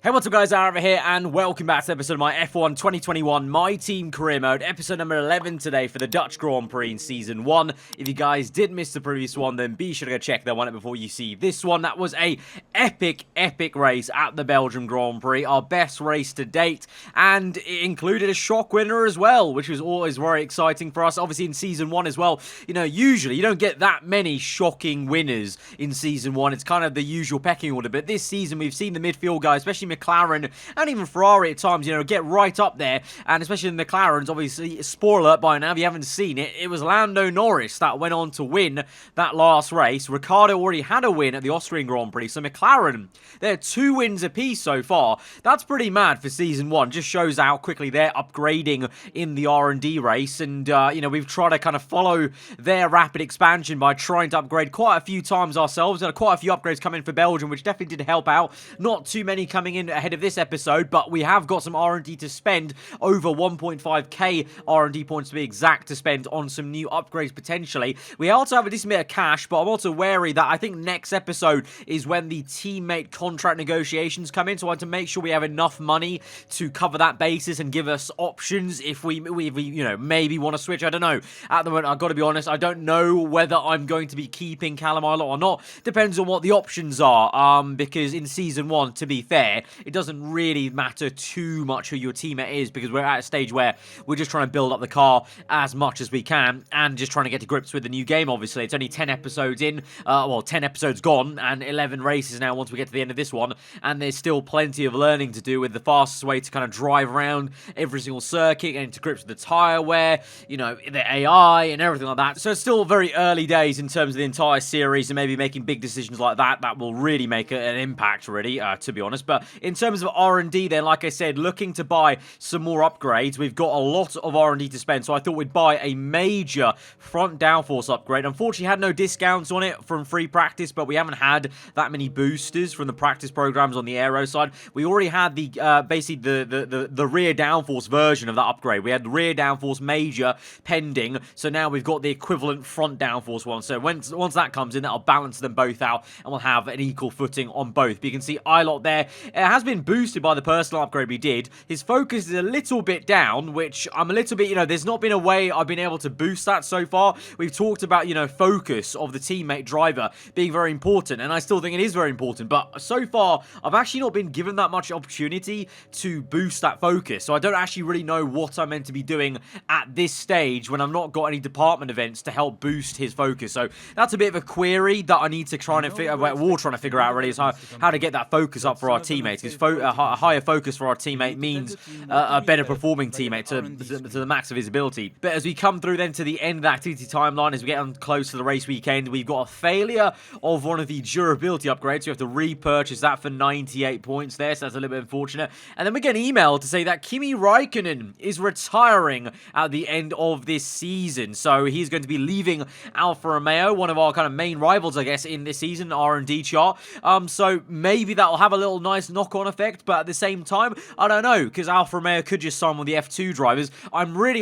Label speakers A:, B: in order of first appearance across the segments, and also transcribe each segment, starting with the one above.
A: Hey, what's up guys, aarava here, and welcome back to episode of my F1 2021 My Team Career Mode, episode number 11 today for the Dutch Grand Prix in Season 1. If you guys did miss the previous one, then be sure to go check that one out before you see this one. That was a epic race at the Belgium Grand Prix, our best race to date, and it included a shock winner as well, which was always very exciting for us. Obviously in Season 1 as well, you know, usually you don't get that many shocking winners in Season 1. It's kind of the usual pecking order, but this season we've seen the midfield guys, especially McLaren and even Ferrari at times, you know, get right up there, and especially the McLarens, obviously, spoiler alert by now, if you haven't seen it, it was Lando Norris that went on to win that last race. Ricciardo already had a win at the Austrian Grand Prix, so McLaren, they're 2 wins apiece so far. That's pretty mad for Season 1, just shows how quickly they're upgrading in the R&D race, and, you know, we've tried to kind of follow their rapid expansion by trying to upgrade quite a few times ourselves, and quite a few upgrades come in for Belgium, which definitely did help out. Not too many coming in ahead of this episode, but we have got some R&D to spend, over 1.5k R&D points to be exact, to spend on some new upgrades potentially. We also have a decent bit of cash, but I'm also wary that I think next episode is when the teammate contract negotiations come in, so I want to make sure we have enough money to cover that basis and give us options if we you know, maybe want to switch. I don't know. At the moment, I've got to be honest, I don't know whether I'm going to be keeping Callum Ilott or not. Depends on what the options are, because in Season 1, to be fair, it doesn't really matter too much who your teammate is, because we're at a stage where we're just trying to build up the car as much as we can and just trying to get to grips with the new game. Obviously, it's only 10 episodes in, well, 10 episodes gone and 11 races now once we get to the end of this one, and there's still plenty of learning to do with the fastest way to kind of drive around every single circuit, getting to grips with the tyre wear, you know, the AI and everything like that. So it's still very early days in terms of the entire series, and maybe making big decisions like that will really make an impact, really, to be honest. But in terms of R&D then, like I said, looking to buy some more upgrades. We've got a lot of R&D to spend, so I thought we'd buy a major front downforce upgrade. Unfortunately, had no discounts on it from free practice, but we haven't had that many boosters from the practice programs on the aero side. We already had the basically the rear downforce version of that upgrade. We had the rear downforce major pending, so now we've got the equivalent front downforce one. So once that comes in, that'll balance them both out, and we'll have an equal footing on both. But you can see Ilott there. It has been boosted by the personal upgrade we did. His focus is a little bit down, which I'm a little bit, you know, there's not been a way I've been able to boost that so far. We've talked about, you know, focus of the teammate driver being very important, and I still think it is very important, but so far I've actually not been given that much opportunity to boost that focus, so I don't actually really know what I'm meant to be doing at this stage when I've not got any department events to help boost his focus. So that's a bit of a query that I need to try and figure out, we're trying to figure out really, is how to get that focus up for our teammates, because a higher focus for our teammate means a better performing teammate to the max of his ability. But as we come through then to the end of the activity timeline, as we get on close to the race weekend, we've got a failure of one of the durability upgrades. So we have to repurchase that for 98 points there, so that's a little bit unfortunate. And then we get an email to say that Kimi Raikkonen is retiring at the end of this season. So he's going to be leaving Alfa Romeo, one of our kind of main rivals, I guess, in this season, R&D chart. So maybe that'll have a little nice knock-on effect, but at the same time, I don't know, because Alfa Romeo could just sign with the F2 drivers.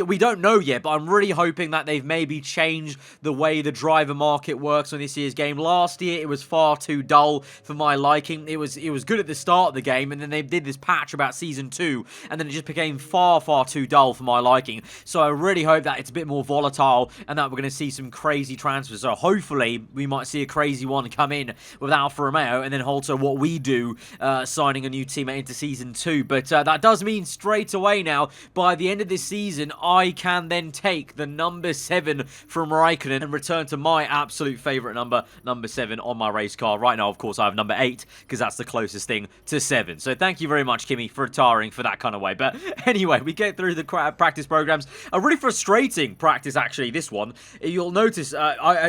A: We don't know yet, but I'm really hoping that they've maybe changed the way the driver market works on this year's game. Last year, it was far too dull for my liking. It was good at the start of the game, and then they did this patch about Season 2, and then it just became far too dull for my liking. So I really hope that it's a bit more volatile, and that we're going to see some crazy transfers. So hopefully, we might see a crazy one come in with Alfa Romeo, and then also what we do, signing a new teammate into Season 2. But that does mean straight away now, by the end of this season, I can then take the number 7 from Raikkonen and return to my absolute favourite number 7 on my race car. Right now, of course, I have number 8, because that's the closest thing to 7. So thank you very much, Kimi, for retiring for that kind of way. But anyway, we get through the practice programs. A really frustrating practice, actually, this one. You'll notice,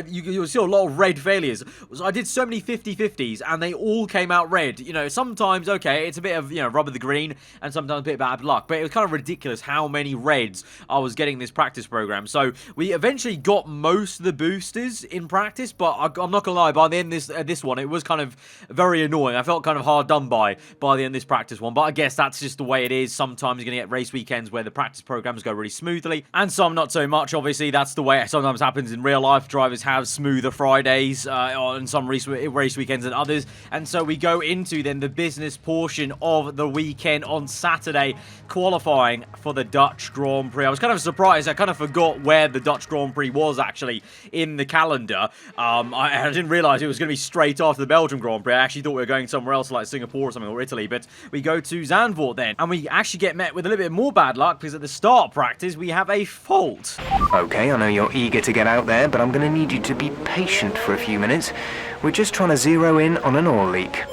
A: you'll see a lot of red failures. So I did so many 50-50s, and they all came out red. You know, sometimes, okay, it's a bit of, you know, rubber the green, and sometimes a bit of bad luck. But it was kind of ridiculous how many reds I was getting this practice program. So we eventually got most of the boosters in practice, but I'm not gonna lie, by the end of this one, it was kind of very annoying. I felt kind of hard done by the end of this practice one, but I guess that's just the way it is. Sometimes you're gonna get race weekends where the practice programs go really smoothly, and some not so much. Obviously, that's the way it sometimes happens in real life. Drivers have smoother Fridays on some race weekends than others, and so we go into then the business portion of the weekend on Saturday, qualifying for the Dutch Grand Prix. I was kind of surprised. I kind of forgot where the Dutch Grand Prix was actually in the calendar. I didn't realize it was going to be straight after the Belgium Grand Prix. I actually thought we were going somewhere else like Singapore or something, or Italy, but we go to Zandvoort then, and we actually get met with a little bit more bad luck because at the start of practice we have a fault.
B: Okay, I know you're eager to get out there, but I'm going to need you to be patient for a few minutes. We're just trying to zero in on an oil leak.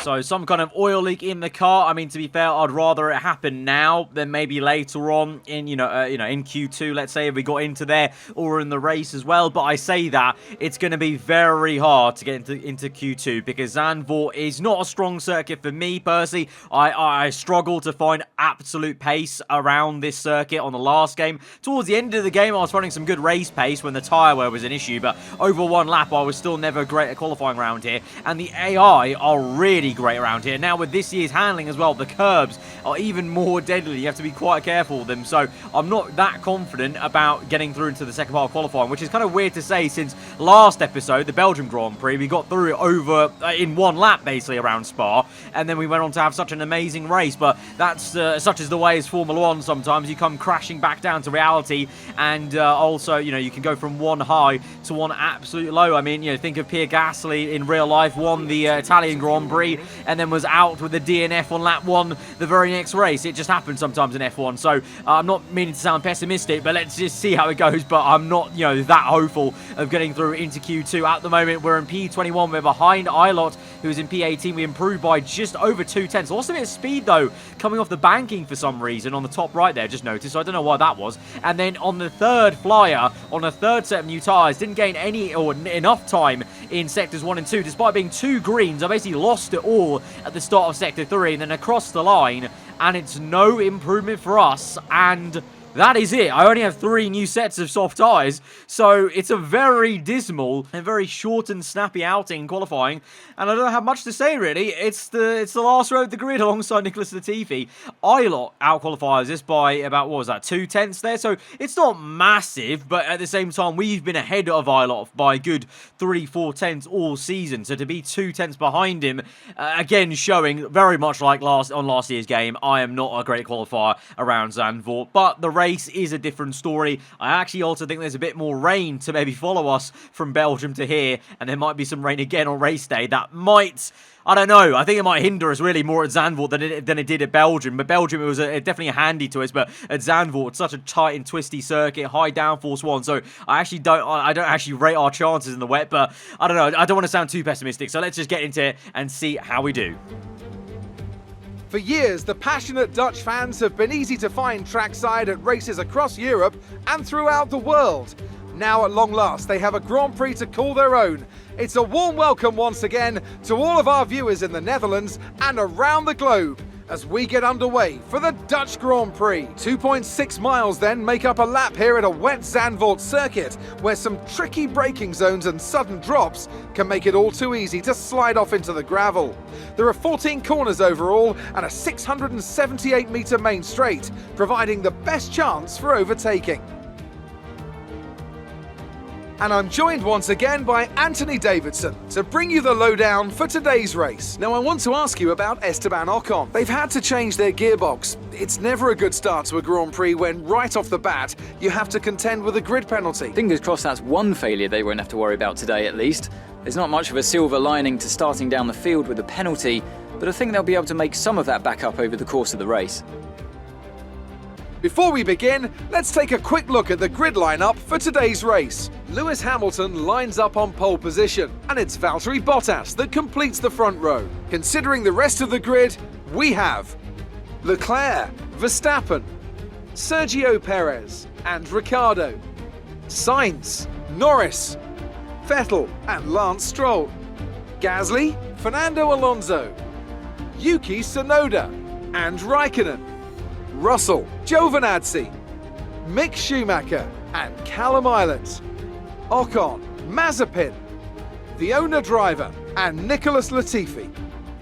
A: So some kind of oil leak in the car. I mean, to be fair, I'd rather it happen now than maybe later on in, in Q2, let's say, if we got into there, or in the race as well. But I say that it's going to be very hard to get into Q2 because Zandvoort is not a strong circuit for me personally. I struggle to find absolute pace around this circuit on the last game. Towards the end of the game, I was finding some good race pace when the tyre wear was an issue, but over one lap, I was still never great at qualifying around here. And the AI are really great around here. Now with this year's handling as well, the curbs are even more deadly. You have to be quite careful with them. So I'm not that confident about getting through into the second part of qualifying, which is kind of weird to say since last episode, the Belgium Grand Prix, we got through it over in one lap basically around Spa, and then we went on to have such an amazing race. But that's such is the way as Formula One. Sometimes you come crashing back down to reality, and also you can go from one high to one absolute low. I mean, think of Pierre Gasly in real life, won the Italian Grand Prix and then was out with the DNF on lap 1 the very next race. It just happens sometimes in F1. So I'm not meaning to sound pessimistic, but let's just see how it goes. But I'm not that hopeful of getting through into Q2 at the moment. We're in P21. We're behind Ilott, who's in P18. We improved by just over 2/10. Lost a bit of speed though, coming off the banking for some reason on the top right there, just noticed. So I don't know why that was. And then on the third flyer, on a third set of new tyres, didn't gain any or enough time in sectors 1 and 2, despite being 2 greens. I basically lost it all at the start of sector 3 and then across the line, and it's no improvement for us, and that is it. I only have 3 new sets of soft tyres, so it's a very dismal and very short and snappy outing in qualifying, and I don't have much to say really. It's the last row of the grid alongside Nicholas Latifi. Ilott out-qualifies this by about, 2/10 there, so it's not massive, but at the same time, we've been ahead of Ilott by a good 3-4 all season, so to be 2/10 behind him, again, showing very much like last year's game, I am not a great qualifier around Zandvoort, but the race is a different story. I actually also think there's a bit more rain to maybe follow us from Belgium to here, and there might be some rain again on race day that might, I don't know, I think it might hinder us really more at Zandvoort than it did at Belgium. But Belgium, it was definitely handy to us, but at Zandvoort, it's such a tight and twisty circuit, high downforce one, so I don't actually rate our chances in the wet, but I don't know, I don't want to sound too pessimistic, so let's just get into it and see how we do.
C: For years, the passionate Dutch fans have been easy to find trackside at races across Europe and throughout the world. Now, at long last, they have a Grand Prix to call their own. It's a warm welcome once again to all of our viewers in the Netherlands and around the globe as we get underway for the Dutch Grand Prix. 2.6 miles then make up a lap here at a wet Zandvoort circuit, where some tricky braking zones and sudden drops can make it all too easy to slide off into the gravel. There are 14 corners overall and a 678-metre main straight, providing the best chance for overtaking. And I'm joined once again by Anthony Davidson to bring you the lowdown for today's race. Now I want to ask you about Esteban Ocon. They've had to change their gearbox. It's never a good start to a Grand Prix when right off the bat you have to contend with a grid penalty.
D: Fingers crossed that's one failure they won't have to worry about today at least. There's not much of a silver lining to starting down the field with a penalty, but I think they'll be able to make some of that back up over the course of the race.
C: Before we begin, let's take a quick look at the grid lineup for today's race. Lewis Hamilton lines up on pole position, and it's Valtteri Bottas that completes the front row. Considering the rest of the grid, we have Leclerc, Verstappen, Sergio Perez and Ricciardo, Sainz, Norris, Vettel and Lance Stroll, Gasly, Fernando Alonso, Yuki Tsunoda and Raikkonen, Russell, Giovinazzi, Mick Schumacher and Callum Ilott, Ocon, Mazepin, the owner driver and Nicholas Latifi.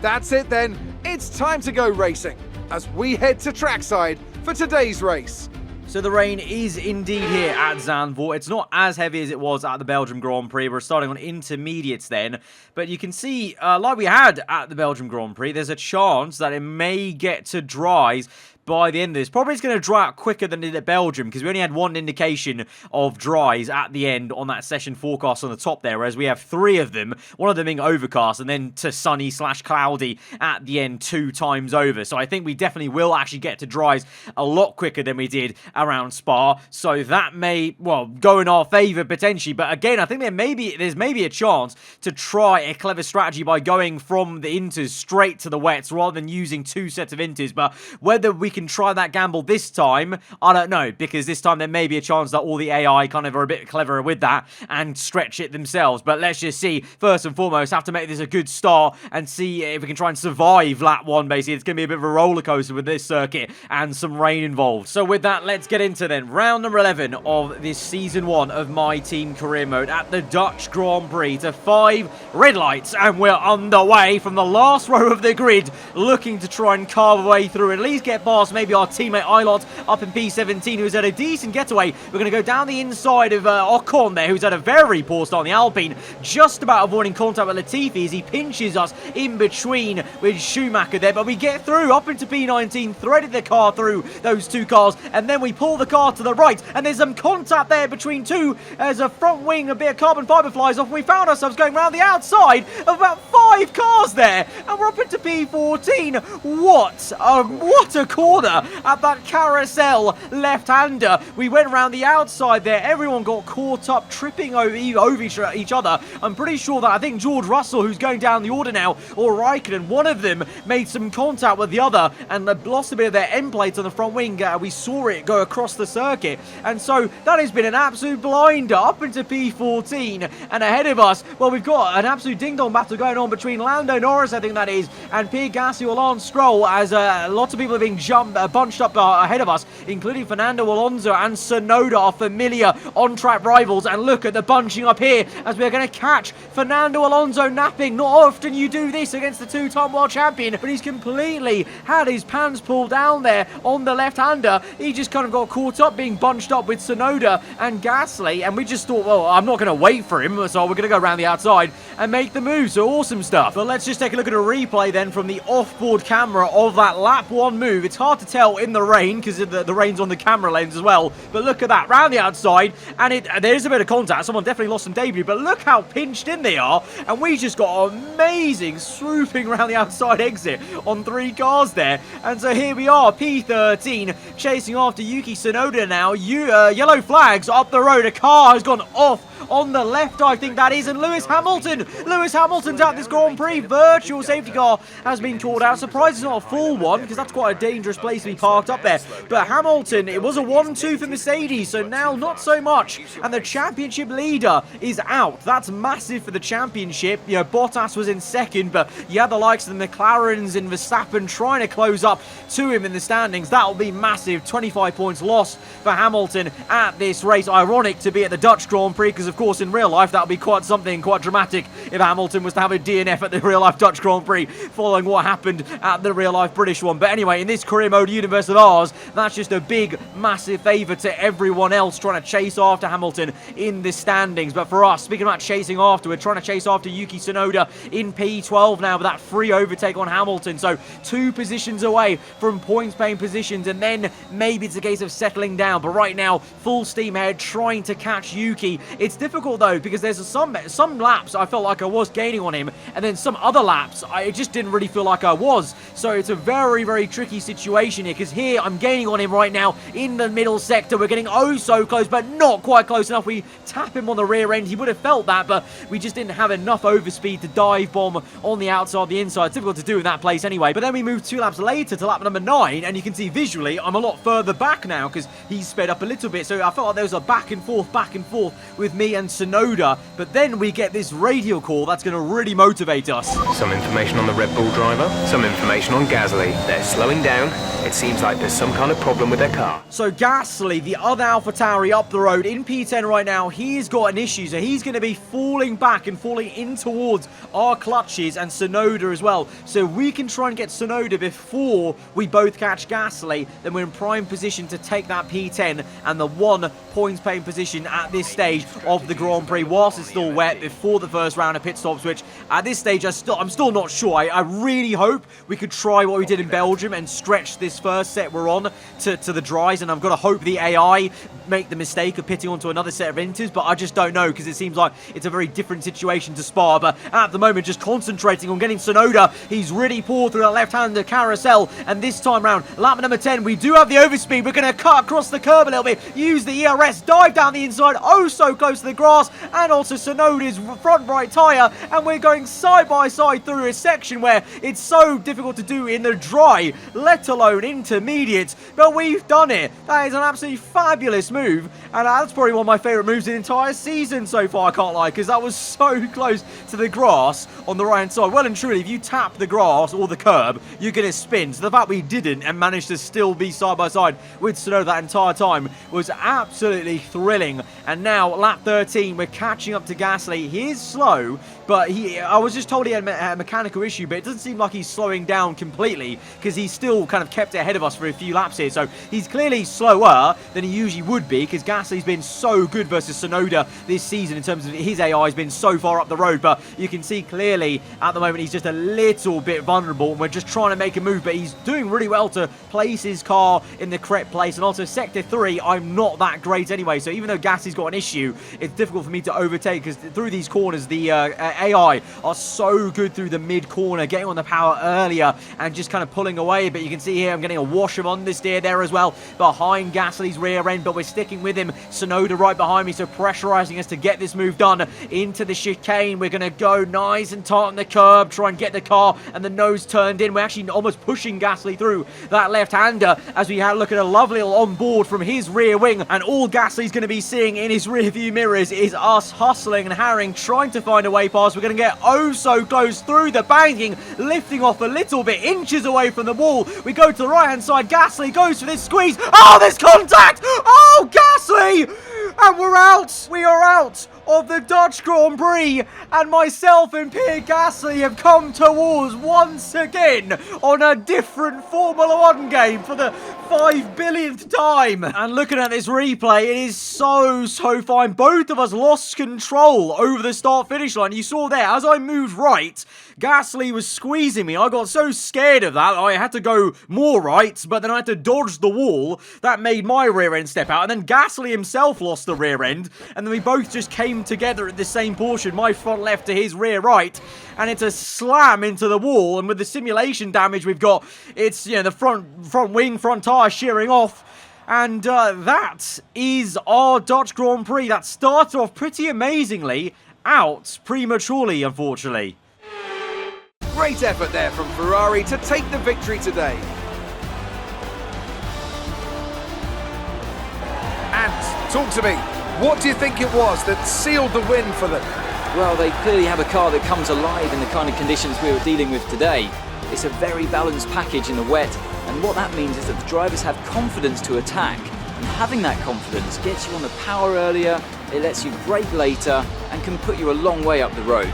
C: That's it then, it's time to go racing as we head to trackside for today's race.
A: So the rain is indeed here at Zandvoort. It's not as heavy as it was at the Belgium Grand Prix. We're starting on intermediates then. But you can see, like we had at the Belgium Grand Prix, there's a chance that it may get to dries by the end of this. Probably it's going to dry out quicker than it did at Belgium, because we only had one indication of dries at the end on that session forecast on the top there, whereas we have 3 of them, one of them being overcast, and then to sunny/cloudy at the end 2 times over. So I think we definitely will actually get to dries a lot quicker than we did around Spa. So that may, well, go in our favour potentially. But again, I think there's maybe a chance to try a clever strategy by going from the inters straight to the wets rather than using 2 sets of inters. But whether we can try that gamble this time, I don't know, because this time there may be a chance that all the AI kind of are a bit cleverer with that and stretch it themselves. But let's just see. First and foremost, have to make this a good start and see if we can try and survive lap 1, basically. It's going to be a bit of a roller coaster with this circuit and some rain involved. So with that, let's get into then round number 11 of this season 1 of My Team Career Mode at the Dutch Grand Prix to 5 red lights, and we're underway from the last row of the grid, looking to try and carve away through, at least get past maybe our teammate Ilot up in P17, who's had a decent getaway. We're going to go down the inside of Ocon there, who's had a very poor start on the Alpine, just about avoiding contact with Latifi as he pinches us in between with Schumacher there, but we get through up into P19, threaded the car through those 2 cars, and then we pull the car to the right, and there's some contact there between 2 as a front wing, a bit of carbon fibre flies off, and we found ourselves going around the outside of about 5 cars there, and we're up into P14. What a corner at that carousel left-hander. We went around the outside there. Everyone got caught up, tripping over each other. I'm pretty sure that I think George Russell, who's going down the order now, or Raikkonen, one of them made some contact with the other and lost a bit of their end plates on the front wing. We saw it go across the circuit. And so that has been an absolute blinder up into P14. And ahead of us, well, we've got an absolute ding-dong battle going on between Lando Norris, I think that is, and Pierre Gasly or Lance Stroll, as lots of people are being bunched up ahead of us, including Fernando Alonso and Tsunoda, our familiar on-track rivals. And look at the bunching up here as we're going to catch Fernando Alonso napping. Not often you do this against the 2-time world champion, but he's completely had his pants pulled down there on the left-hander. He just kind of got caught up being bunched up with Tsunoda and Gasly, and we just thought, well, I'm not going to wait for him, so we're going to go around the outside and make the move. So awesome stuff. But let's just take a look at a replay then from the off-board camera of that lap 1 move. It's hard to tell in the rain because the rain's on the camera lens as well, but look at that, round the outside, and there's a bit of contact. Someone definitely lost some debut, but look how pinched in they are, and we just got amazing swooping around the outside exit on 3 cars there. And so here we are, P13 chasing after Yuki Tsunoda now. Yellow flags up the road. A car has gone off on the left, I think that is, and Lewis Hamilton's at this Grand Prix. Virtual safety car has been called out. Surprised it's not a full one, because that's quite a dangerous place to be parked up there. But Hamilton, it was a 1-2 for Mercedes, so now not so much. And the championship leader is out. That's massive for the championship. You know, Bottas was in second, but you had the likes of the McLarens and Verstappen trying to close up to him in the standings. That'll be massive. 25 points lost for Hamilton at this race. Ironic to be at the Dutch Grand Prix, because of course in real life that would be quite something, quite dramatic, if Hamilton was to have a DNF at the real life Dutch Grand Prix following what happened at the real life British one. But anyway, in this career mode universe of ours, that's just a big massive favour to everyone else trying to chase after Hamilton in the standings. But for us, speaking about chasing after, we're trying to chase after Yuki Tsunoda in P12 now with that free overtake on Hamilton. So 2 positions away from points paying positions, and then maybe it's a case of settling down. But right now, full steam ahead, trying to catch Yuki. It's difficult though, because there's some laps I felt like I was gaining on him, and then some other laps I just didn't really feel like I was. So it's a very, very tricky situation here, because here I'm gaining on him right now in the middle sector. We're getting oh so close, but not quite close enough. We tap him on the rear end. He would have felt that, but we just didn't have enough overspeed to dive bomb on the outside, the inside. It's difficult to do in that place anyway. But then we move 2 laps later to lap number 9, and you can see visually I'm a lot further back now because he's sped up a little bit. So I felt like there was a back and forth with me and Tsunoda. But then we get this radio call that's going to really motivate us.
B: Some information on the Red Bull driver, some information on Gasly. They're slowing down, It seems like there's some kind of problem with their car.
A: So Gasly, the other AlphaTauri up the road in P10 right now, he's got an issue. So he's going to be falling back and falling in towards our clutches and Tsunoda as well. So we can try and get Tsunoda before we both catch Gasly. Then we're in prime position to take that P10 and the 1 points paying position at this stage of the Grand Prix whilst it's still wet before the first round of pit stops, which at this stage I'm still not sure. I really hope we could try what we did in Belgium and stretch this first set we're on to the dries, and I've got to hope the AI make the mistake of pitting onto another set of inters, but I just don't know because it seems like it's a very different situation to Spa. But at the moment, just concentrating on getting Tsunoda. He's really poor through that left-hander carousel, and this time round, lap number 10, we do have the overspeed. We're going to cut across the curb a little bit, use the ERS, dive down the inside, oh so close to the grass, and also Tsunoda's front right tyre, and we're going side by side through a section where it's so difficult to do in the dry, let alone intermediate, but we've done it. That is an absolutely fabulous move, and that's probably one of my favourite moves in the entire season so far, I can't lie, because that was so close to the grass on the right hand side. Well and truly, if you tap the grass or the curb, you're going to spin. So the fact we didn't and managed to still be side by side with Tsunoda that entire time was absolutely thrilling. And now, lap 13, we're catching up to Gasly. He is slow, but I was just told he had a mechanical issue, but it doesn't seem like he's slowing down completely because he's still kind of kept it ahead of us for a few laps here. So he's clearly slower than he usually would be because Gasly's been so good versus Tsunoda this season in terms of his AI has been so far up the road. But you can see clearly at the moment he's just a little bit vulnerable, and we're just trying to make a move, but he's doing really well to place his car in the correct place. And also Sector 3, I'm not that great anyway, so even though Gasly's got an issue, it's difficult for me to overtake because through these corners the AI are so good through the mid corner, getting on the power earlier and just kind of pulling away. But you can see here I'm getting a wash of understeer there as well behind Gasly's rear end, but we're sticking with him. Tsunoda right behind me, so pressurizing us to get this move done into the chicane. We're going to go nice and tight on the curb, try and get the car and the nose turned in. We're actually almost pushing Gasly through that left-hander as we had a look at a lovely little on-board from his rear wing, and all Gasly's going to be seeing in his rear view mirrors is us hustling and harrying, trying to find a way past. We're going to get oh so close through the banking, lifting off a little bit, inches away from the wall. We go to the right-hand side. Gasly goes for this squeeze. Oh, there's contact! Oh, Gasly! And we're out! We are out of the Dutch Grand Prix, and myself and Pierre Gasly have come towards once again on a different Formula 1 game for the 5 billionth time. And looking at this replay, it is so fine. Both of us lost control over the start-finish line. You saw there, as I moved right, Gasly was squeezing me. I got so scared of that, I had to go more right, but then I had to dodge the wall. That made my rear end step out, and then Gasly himself lost the rear end, and then we both just came together at the same portion, my front left to his rear right, and it's a slam into the wall. And with the simulation damage we've got, it's, you know, the front wing, front tire shearing off. And that is our Dutch Grand Prix. That started off pretty amazingly, out prematurely, unfortunately.
C: Great effort there from Ferrari to take the victory today. And talk to me, what do you think it was that sealed the win for them?
D: Well, they clearly have a car that comes alive in the kind of conditions we were dealing with today. It's a very balanced package in the wet, and what that means is that the drivers have confidence to attack. And having that confidence gets you on the power earlier, it lets you brake later, and can put you a long way up the road.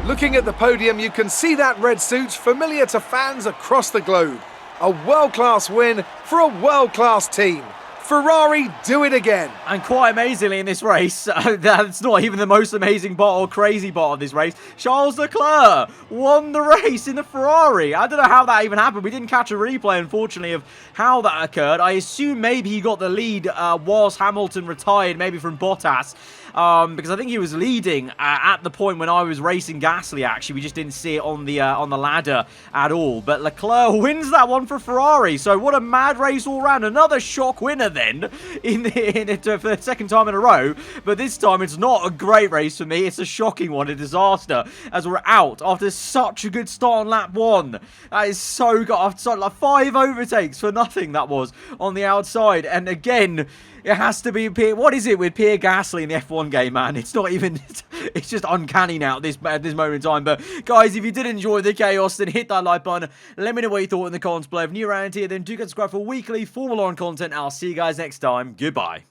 C: Looking at the podium, you can see that red suit familiar to fans across the globe. A world-class win for a world-class team. Ferrari do it again.
A: And quite amazingly in this race, that's not even the most amazing part or crazy part of this race, Charles Leclerc won the race in the Ferrari. I don't know how that even happened. We didn't catch a replay, unfortunately, of how that occurred. I assume maybe he got the lead whilst Hamilton retired, maybe from Bottas. Because I think he was leading at the point when I was racing Gasly, actually. We just didn't see it on the ladder at all. But Leclerc wins that one for Ferrari. So what a mad race all round. Another shock winner then for the second time in a row. But this time it's not a great race for me. It's a shocking one, a disaster, as we're out after such a good start on lap 1. That is so good. After like 5 overtakes for nothing, that was on the outside. And again, it has to be what is it with Pierre Gasly in the F1 F1 game, man. It's not even, it's just uncanny now at this moment in time. But guys, if you did enjoy the chaos, then hit that like button. Let me know what you thought in the comments below. If you're new around here, then do subscribe for weekly Formula 1 content. I'll see you guys next time. Goodbye.